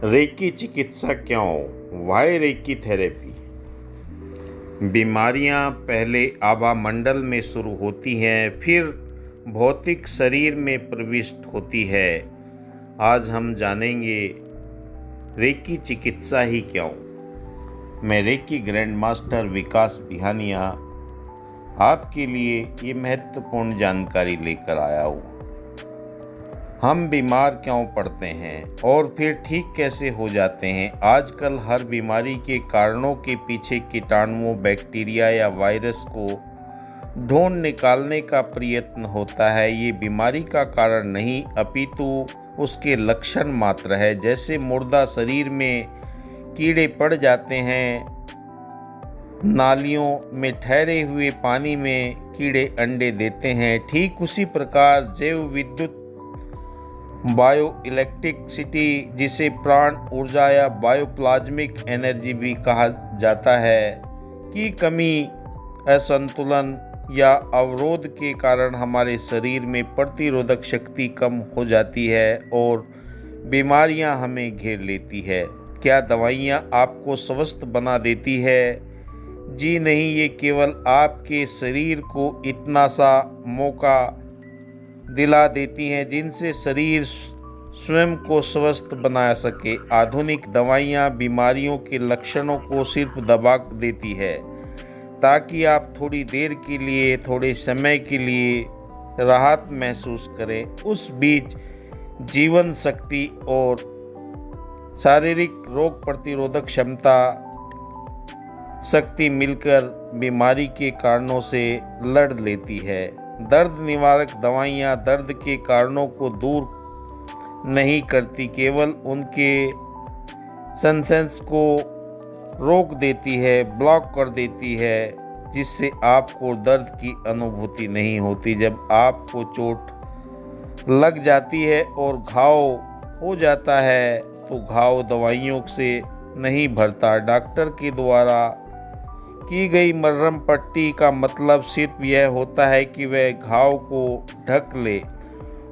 Recce चिकित्सा क्यों? Why Reiki therapy? बीमारियां पहले आभामंडल में शुरू होती हैं, फिर भौतिक शरीर में प्रविष्ट होती है। आज हम जानेंगे रेकी चिकित्सा ही क्यों। मैं रेकी ग्रैंड मास्टर विकास बिहानिया आपके लिए ये महत्वपूर्ण जानकारी लेकर आया हूँ। हम बीमार क्यों पड़ते हैं और फिर ठीक कैसे हो जाते हैं? आजकल हर बीमारी के कारणों के पीछे कीटाणुओं, बैक्टीरिया या वायरस को ढूंढ निकालने का प्रयत्न होता है। ये बीमारी का कारण नहीं अपितु उसके लक्षण मात्र है। जैसे मुर्दा शरीर में कीड़े पड़ जाते हैं, नालियों में ठहरे हुए पानी में कीड़े अंडे देते हैं, ठीक उसी प्रकार जैव विद्युत बायो इलेक्ट्रिसिटी, जिसे प्राण ऊर्जा या बायोप्लाज्मिक एनर्जी भी कहा जाता है, की कमी, असंतुलन या अवरोध के कारण हमारे शरीर में प्रतिरोधक शक्ति कम हो जाती है और बीमारियां हमें घेर लेती है। क्या दवाइयां आपको स्वस्थ बना देती है? जी नहीं, ये केवल आपके शरीर को इतना सा मौका दिला देती हैं जिनसे शरीर स्वयं को स्वस्थ बना सके। आधुनिक दवाइयाँ बीमारियों के लक्षणों को सिर्फ दबा देती है ताकि आप थोड़ी देर के लिए, थोड़े समय के लिए राहत महसूस करें। उस बीच जीवन शक्ति और शारीरिक रोग प्रतिरोधक क्षमता शक्ति मिलकर बीमारी के कारणों से लड़ लेती है। दर्द निवारक दवाइयाँ दर्द के कारणों को दूर नहीं करती, केवल उनके सेंसेस को रोक देती है, ब्लॉक कर देती है, जिससे आपको दर्द की अनुभूति नहीं होती। जब आपको चोट लग जाती है और घाव हो जाता है तो घाव दवाइयों से नहीं भरता। डॉक्टर के द्वारा की गई मरहम पट्टी का मतलब सिर्फ यह होता है कि वह घाव को ढक ले,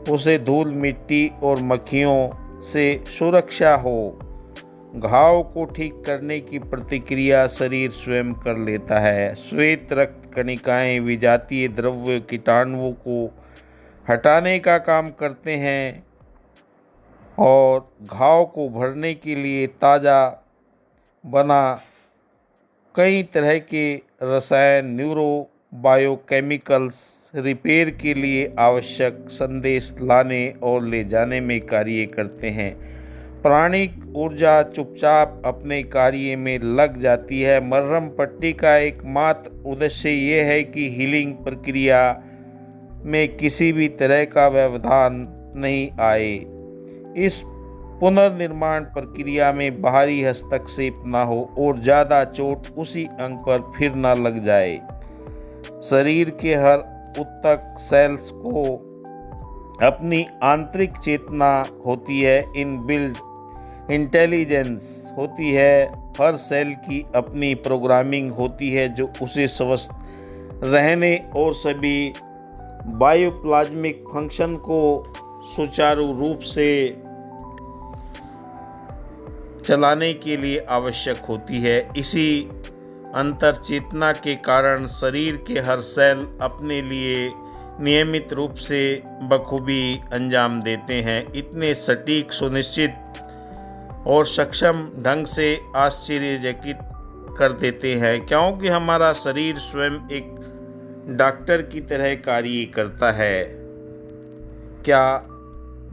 उसे धूल, मिट्टी और मक्खियों से सुरक्षा हो। घाव को ठीक करने की प्रतिक्रिया शरीर स्वयं कर लेता है। श्वेत रक्त कणिकाएं विजातीय द्रव्य कीटाणुओं को हटाने का काम करते हैं और घाव को भरने के लिए ताज़ा बना कई तरह के रसायन, न्यूरो बायोकेमिकल्स रिपेयर के लिए आवश्यक संदेश लाने और ले जाने में कार्य करते हैं। प्राणिक ऊर्जा चुपचाप अपने कार्य में लग जाती है। मरहम पट्टी का एकमात्र उद्देश्य ये है कि हीलिंग प्रक्रिया में किसी भी तरह का व्यवधान नहीं आए। इस पुनर्निर्माण प्रक्रिया में बाहरी हस्तक्षेप न हो और ज़्यादा चोट उसी अंग पर फिर न लग जाए। शरीर के हर ऊतक सेल्स को अपनी आंतरिक चेतना होती है, इनबिल्ट इंटेलिजेंस होती है। हर सेल की अपनी प्रोग्रामिंग होती है जो उसे स्वस्थ रहने और सभी बायोप्लाज्मिक फंक्शन को सुचारू रूप से चलाने के लिए आवश्यक होती है। इसी अंतर चेतना के कारण शरीर के हर सेल अपने लिए नियमित रूप से बखूबी अंजाम देते हैं, इतने सटीक, सुनिश्चित और सक्षम ढंग से आश्चर्यचकित कर देते हैं क्योंकि हमारा शरीर स्वयं एक डॉक्टर की तरह कार्य करता है। क्या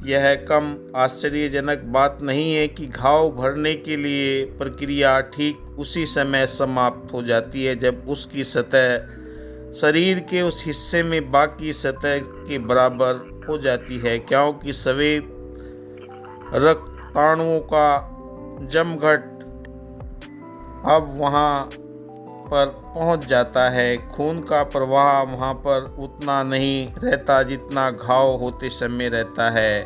यह कम आश्चर्यजनक बात नहीं है कि घाव भरने के लिए प्रक्रिया ठीक उसी समय समाप्त हो जाती है जब उसकी सतह शरीर के उस हिस्से में बाकी सतह के बराबर हो जाती है, क्योंकि श्वेत रक्ताणुओं का जमघट अब वहाँ पर पहुँच जाता है। खून का प्रवाह वहाँ पर उतना नहीं रहता जितना घाव होते समय रहता है,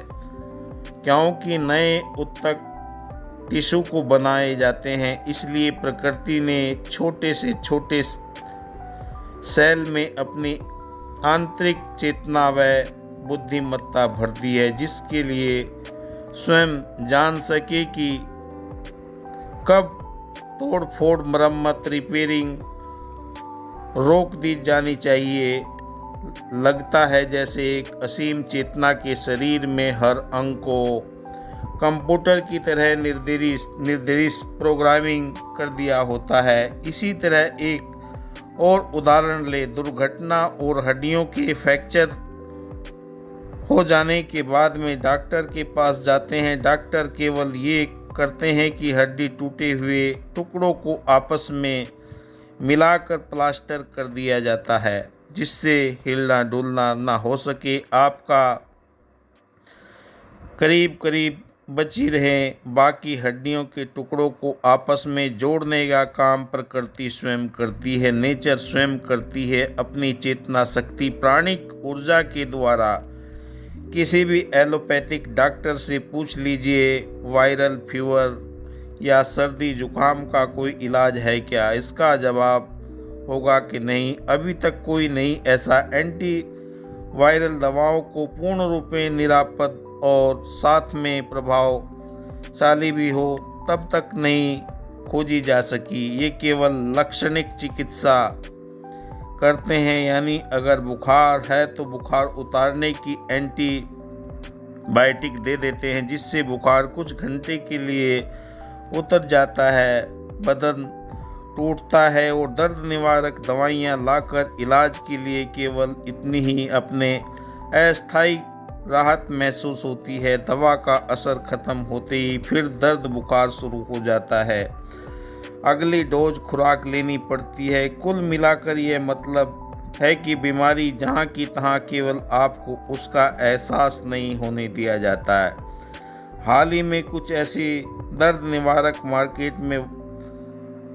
क्योंकि नए ऊतक टिश्यू को बनाए जाते हैं। इसलिए प्रकृति ने छोटे से छोटे सेल में अपनी आंतरिक चेतना व बुद्धिमत्ता भर दी है, जिसके लिए स्वयं जान सके कि कब तोड़ फोड़, मरम्मत, रिपेयरिंग रोक दी जानी चाहिए। लगता है जैसे एक असीम चेतना के शरीर में हर अंग को कंप्यूटर की तरह निर्देशित प्रोग्रामिंग कर दिया होता है। इसी तरह एक और उदाहरण ले, दुर्घटना और हड्डियों के फ्रैक्चर हो जाने के बाद में डॉक्टर के पास जाते हैं। डॉक्टर केवल ये करते हैं कि हड्डी टूटे हुए टुकड़ों को आपस में मिलाकर प्लास्टर कर दिया जाता है, जिससे हिलना डुलना ना हो सके। आपका करीब करीब बची रहे बाकी हड्डियों के टुकड़ों को आपस में जोड़ने का काम प्रकृति स्वयं करती है, नेचर स्वयं करती है अपनी चेतना शक्ति प्राणिक ऊर्जा के द्वारा। किसी भी एलोपैथिक डॉक्टर से पूछ लीजिए, वायरल फीवर या सर्दी जुकाम का कोई इलाज है क्या? इसका जवाब होगा कि नहीं, अभी तक कोई नहीं। ऐसा एंटी वायरल दवाओं को पूर्ण रूप में निरापद और साथ में प्रभावशाली भी हो तब तक नहीं खोजी जा सकी। ये केवल लक्षणिक चिकित्सा करते हैं, यानी अगर बुखार है तो बुखार उतारने की एंटीबायोटिक दे देते हैं, जिससे बुखार कुछ घंटे के लिए उतर जाता है, बदन टूटता है और दर्द निवारक दवाइयाँ लाकर इलाज के लिए केवल इतनी ही अपने अस्थायी राहत महसूस होती है। दवा का असर खत्म होते ही फिर दर्द बुखार शुरू हो जाता है, अगली डोज खुराक लेनी पड़ती है। कुल मिलाकर यह मतलब है कि बीमारी जहाँ की तहाँ, केवल आपको उसका एहसास नहीं होने दिया जाता है। हाल ही में कुछ ऐसी दर्द निवारक मार्केट में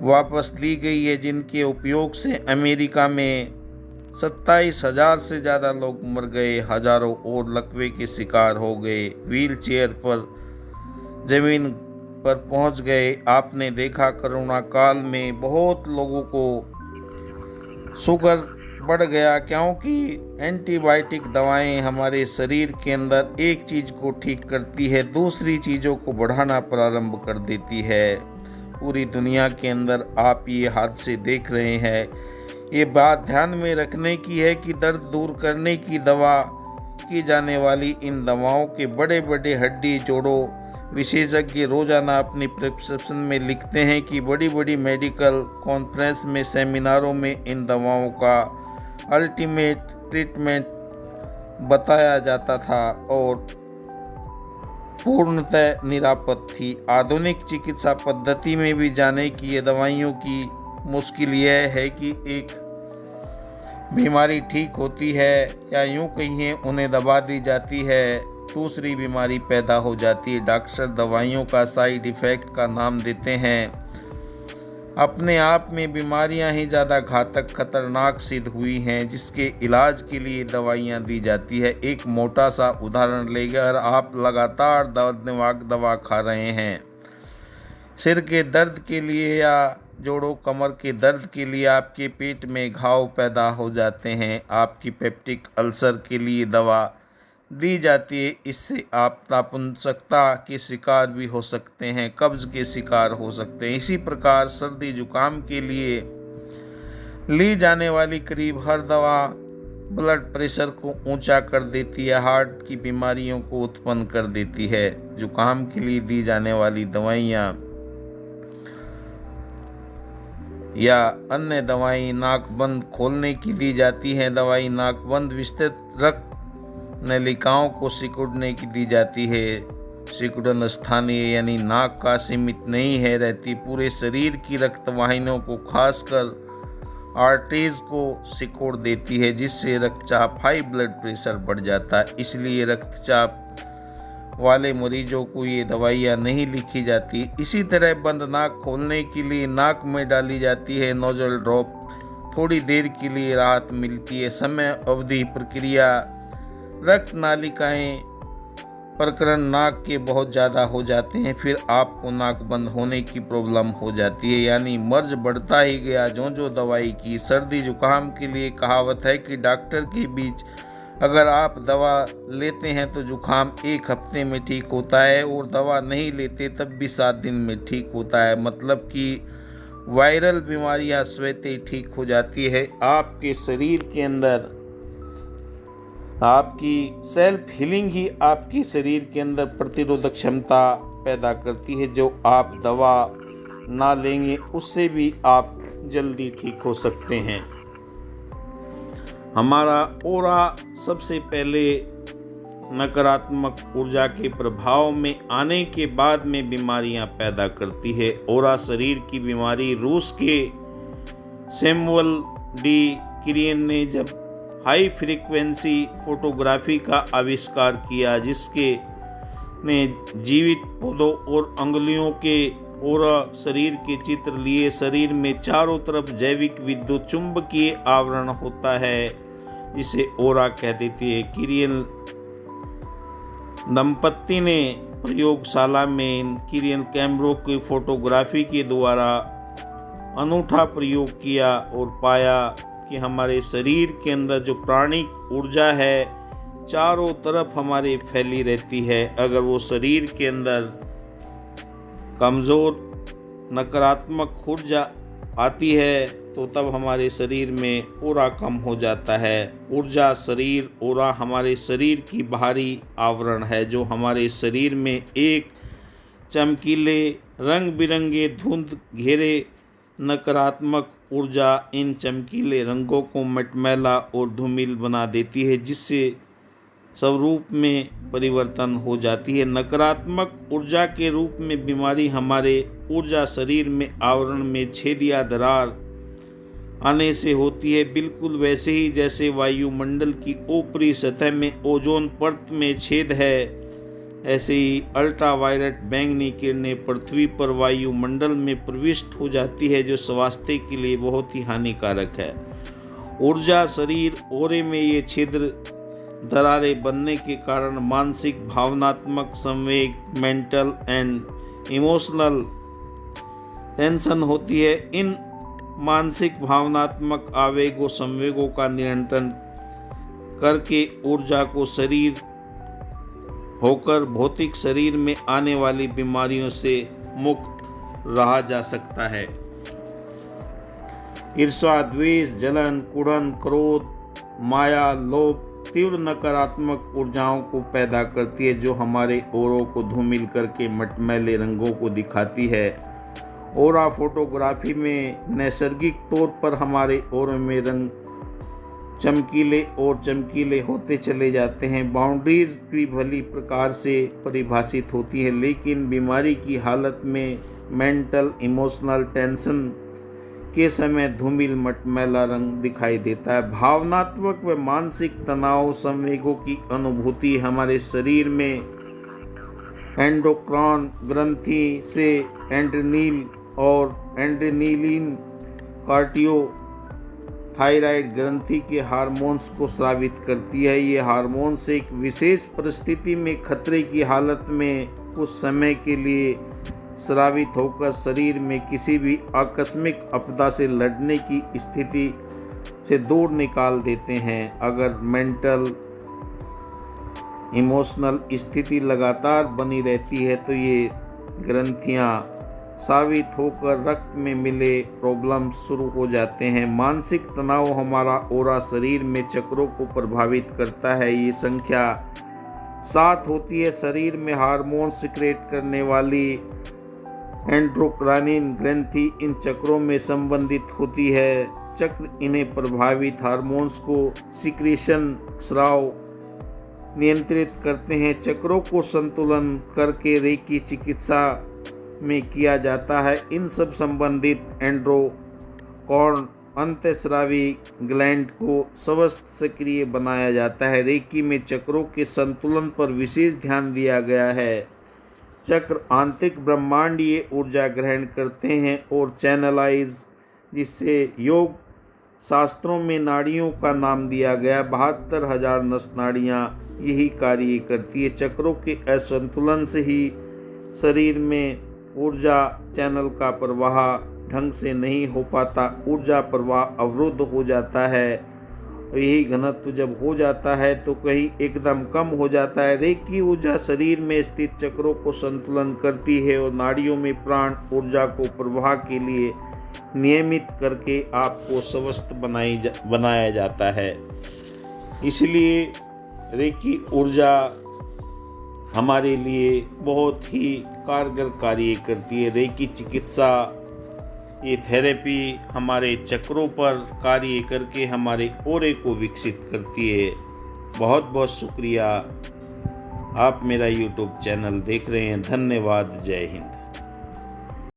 वापस ली गई है जिनके उपयोग से अमेरिका में 27,000 से ज़्यादा लोग मर गए, हजारों और लकवे के शिकार हो गए, व्हील चेयर पर जमीन पर पहुंच गए। आपने देखा कोरोना काल में बहुत लोगों को शुगर बढ़ गया, क्योंकि एंटीबायोटिक दवाएं हमारे शरीर के अंदर एक चीज़ को ठीक करती है, दूसरी चीज़ों को बढ़ाना प्रारंभ कर देती है। पूरी दुनिया के अंदर आप ये हादसे देख रहे हैं। ये बात ध्यान में रखने की है कि दर्द दूर करने की दवा की जाने वाली इन दवाओं के बड़े बड़े हड्डी जोड़ों विशेषज्ञ रोजाना अपनी प्रिस्क्रिप्शन में लिखते हैं कि बड़ी बड़ी मेडिकल कॉन्फ्रेंस में, सेमिनारों में इन दवाओं का अल्टीमेट ट्रीटमेंट बताया जाता था और पूर्णतः निरापद थी। आधुनिक चिकित्सा पद्धति में भी जाने की ये दवाइयों की मुश्किल यह है कि एक बीमारी ठीक होती है या यूं कहिए उन्हें दबा दी जाती है, दूसरी बीमारी पैदा हो जाती है। डॉक्टर दवाइयों का साइड इफ़ेक्ट का नाम देते हैं। अपने आप में बीमारियां ही ज़्यादा घातक खतरनाक सिद्ध हुई हैं, जिसके इलाज के लिए दवाइयां दी जाती है। एक मोटा सा उदाहरण लेकर, आप लगातार दर्द निवारक दवा खा रहे हैं, सिर के दर्द के लिए या जोड़ों कमर के दर्द के लिए आपके पेट में घाव पैदा हो जाते हैं, आपकी पेप्टिक अल्सर के लिए दवा दी जाती है। इससे आप नपुंसकता के शिकार भी हो सकते हैं, कब्ज के शिकार हो सकते हैं। इसी प्रकार सर्दी जुकाम के लिए ली जाने वाली करीब हर दवा ब्लड प्रेशर को ऊंचा कर देती है, हार्ट की बीमारियों को उत्पन्न कर देती है। जुकाम के लिए दी जाने वाली दवाइयाँ या अन्य दवाई नाकबंद खोलने की दी जाती हैं। दवाई नाकबंद विस्तृत रक्त नलिकाओं को सिकुड़ने की दी जाती है। सिकुड़न स्थानीय यानी नाक का सीमित नहीं है रहती, पूरे शरीर की रक्त वाहिनियों को, खासकर आर्टरीज को सिकोड़ देती है, जिससे रक्तचाप, हाई ब्लड प्रेशर बढ़ जाता है। इसलिए रक्तचाप वाले मरीजों को ये दवाइयाँ नहीं लिखी जाती। इसी तरह बंद नाक खोलने के लिए नाक में डाली जाती है नोजल ड्रॉप, थोड़ी देर के लिए राहत मिलती है। समय अवधि प्रक्रिया रक्त नालिकाएं प्रकरण नाक के बहुत ज़्यादा हो जाते हैं, फिर आपको नाक बंद होने की प्रॉब्लम हो जाती है, यानी मर्ज बढ़ता ही गया जो दवाई की। सर्दी जुकाम के लिए कहावत है कि डॉक्टर के बीच अगर आप दवा लेते हैं तो जुकाम 1 हफ्ते में ठीक होता है और दवा नहीं लेते तब भी 7 दिन में ठीक होता है। मतलब कि वायरल बीमारियां स्वतः ही ठीक हो जाती है। आपके शरीर के अंदर आपकी सेल्फ हीलिंग ही आपके शरीर के अंदर प्रतिरोधक क्षमता पैदा करती है, जो आप दवा ना लेंगे उससे भी आप जल्दी ठीक हो सकते हैं। हमारा ऑरा सबसे पहले नकारात्मक ऊर्जा के प्रभाव में आने के बाद में बीमारियां पैदा करती है। ऑरा शरीर की बीमारी रूस के सैमुअल डी किरियन ने जब हाई फ्रीक्वेंसी फोटोग्राफी का आविष्कार किया, जिसके ने जीवित पौधों और अंगुलियों के ऑरा शरीर के चित्र लिए। शरीर में चारों तरफ जैविक विद्युत चुंबकीय आवरण होता है, जिसे ऑरा कहते थे। किरियन दंपत्ति ने प्रयोगशाला में किरियन कैमरों की फोटोग्राफी के द्वारा अनूठा प्रयोग किया और पाया कि हमारे शरीर के अंदर जो प्राणिक ऊर्जा है चारों तरफ हमारे फैली रहती है। अगर वो शरीर के अंदर कमज़ोर नकारात्मक ऊर्जा आती है तो तब हमारे शरीर में ऑरा कम हो जाता है। ऊर्जा शरीर ऑरा हमारे शरीर की बाहरी आवरण है, जो हमारे शरीर में एक चमकीले रंग बिरंगे धुंध घेरे नकारात्मक ऊर्जा इन चमकीले रंगों को मटमैला और धूमिल बना देती है, जिससे स्वरूप में परिवर्तन हो जाती है। नकारात्मक ऊर्जा के रूप में बीमारी हमारे ऊर्जा शरीर में आवरण में छेद या दरार आने से होती है। बिल्कुल वैसे ही जैसे वायुमंडल की ऊपरी सतह में ओजोन परत में छेद है, ऐसे ही अल्ट्रावायलेट बैंगनी किरणें पृथ्वी पर वायुमंडल में प्रविष्ट हो जाती है, जो स्वास्थ्य के लिए बहुत ही हानिकारक है। ऊर्जा शरीर ऑरे में ये छिद्र दरारें बनने के कारण मानसिक भावनात्मक संवेग मेंटल एंड इमोशनल टेंशन होती है। इन मानसिक भावनात्मक आवेगों संवेगों का नियंत्रण करके ऊर्जा को शरीर होकर भौतिक शरीर में आने वाली बीमारियों से मुक्त रहा जा सकता है। ईर्ष्या, द्वेष, जलन, कुढ़न, क्रोध, माया, लोभ तीव्र नकारात्मक ऊर्जाओं को पैदा करती है, जो हमारे ओरों को धूमिल करके मटमैले रंगों को दिखाती है। ऑरा फोटोग्राफी में नैसर्गिक तौर पर हमारे ओरों में रंग चमकीले और चमकीले होते चले जाते हैं। बाउंड्रीज भी भली प्रकार से परिभाषित होती है, लेकिन बीमारी की हालत में मेंटल इमोशनल टेंशन के समय धूमिल मटमैला रंग दिखाई देता है। भावनात्मक व मानसिक तनाव संवेगों की अनुभूति हमारे शरीर में एंडोक्राइन ग्रंथि से एड्रेनल और एड्रेनलिन कार्डियो थायराइड ग्रंथि के हार्मोन्स को स्रावित करती है। ये हार्मोन्स एक विशेष परिस्थिति में खतरे की हालत में कुछ समय के लिए स्रावित होकर शरीर में किसी भी आकस्मिक आपदा से लड़ने की स्थिति से दूर निकाल देते हैं। अगर मेंटल इमोशनल स्थिति लगातार बनी रहती है तो ये ग्रंथियां स्रावित होकर रक्त में मिले प्रॉब्लम शुरू हो जाते हैं। मानसिक तनाव हमारा ऑरा शरीर में चक्रों को प्रभावित करता है। ये संख्या 7 होती है। शरीर में हार्मोन सिक्रेट करने वाली एंडोक्राइन ग्रंथि इन चक्रों में संबंधित होती है। चक्र इन्हें प्रभावित हार्मोन्स को सिक्रीशन स्राव नियंत्रित करते हैं। चक्रों को संतुलन करके रेकी चिकित्सा में किया जाता है। इन सब संबंधित एंडोक्राइन अंतःस्रावी ग्लैंड को स्वस्थ सक्रिय बनाया जाता है। रेकी में चक्रों के संतुलन पर विशेष ध्यान दिया गया है। चक्र आंतरिक ब्रह्मांडीय ऊर्जा ग्रहण करते हैं और चैनलाइज, जिससे योग शास्त्रों में नाड़ियों का नाम दिया गया। 72,000 नस नाड़ियाँ यही कार्य करती है। चक्रों के असंतुलन से ही शरीर में ऊर्जा चैनल का प्रवाह ढंग से नहीं हो पाता, ऊर्जा प्रवाह अवरुद्ध हो जाता है यही घनत्व जब हो जाता है तो कहीं एकदम कम हो जाता है। रेकी ऊर्जा शरीर में स्थित चक्रों को संतुलन करती है और नाड़ियों में प्राण ऊर्जा को प्रवाह के लिए नियमित करके आपको स्वस्थ बनाया जाता है। इसलिए रेकी ऊर्जा हमारे लिए बहुत ही कारगर कार्य करती है। रेकी चिकित्सा, ये थेरेपी हमारे चक्रों पर कार्य करके हमारे ऑरे को विकसित करती है। बहुत बहुत शुक्रिया, आप मेरा यूट्यूब चैनल देख रहे हैं। धन्यवाद। जय हिंद।